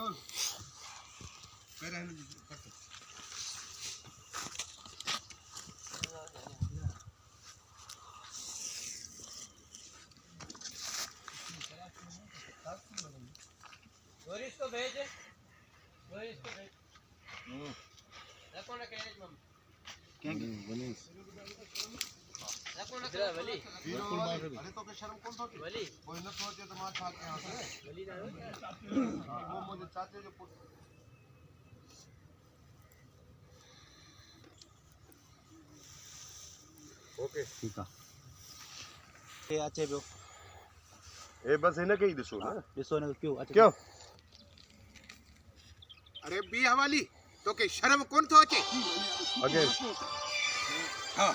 role मेरा Boris को भेज रखो ना कैरेज में क्या बनीस रखो ना वली अरे तो के शर्म कौन थोड़ी वली कोई न सोचे तो मां छाते यहां से वली ना वो मुझे चाचे जो ओके ठीक है ये अच्छे बियो ए बस इन के ही दिसो ना ॾिसो न क्यों अच्छे क्यों अरे बी हवाली तो के शर्म कौन थो अचे अगे हां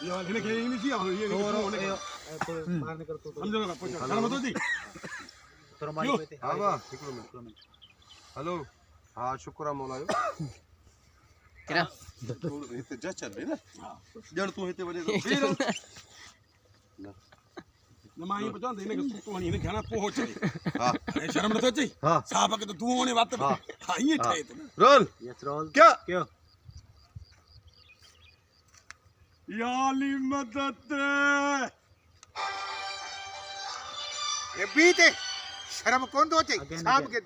ये वाले ने के नहीं किया ये बाहर निकल तो समझो ना पूछो शर्म तो दी थोड़ा मारी पे हां वाह ठीक है हेलो हां शुक्र है मौला किरा तू इते जा चल रही ना जड़ तू इते वजह तो फिर ना नमाई बचान देने के तू नहीं खाना पहुंच हां शर्म न तो ची हां साहब के तो तू होने बात हां ये थे तो रोल यस रोल क्या क्यों याली मदद ए बी ते शर्म कौन थो अचे साहब के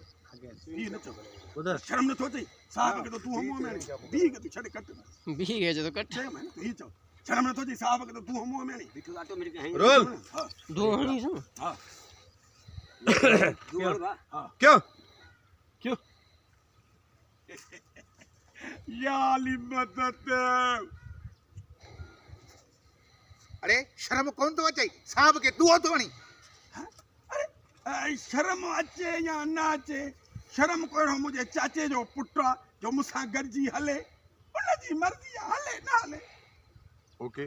ये न चो उधर शर्म न तो ची साहब के तो तू हम में बी के तू छड़े कट भी गए जो तो कट छे मैं ये चो शर्म न तो ची साहब के तो तू हम में नहीं दिखला तो मेरे कहीं रोल दो हनी सो हां क्यों क्यों याली मदद अरे शर्म कौन थो अचे साहब के तू तो वणी शर्म अचे या ना अचे शर्म कोई मुझे चाचे जो पुट जो मुसा गरजी हले उन जी मर्जी हले ना हले ओके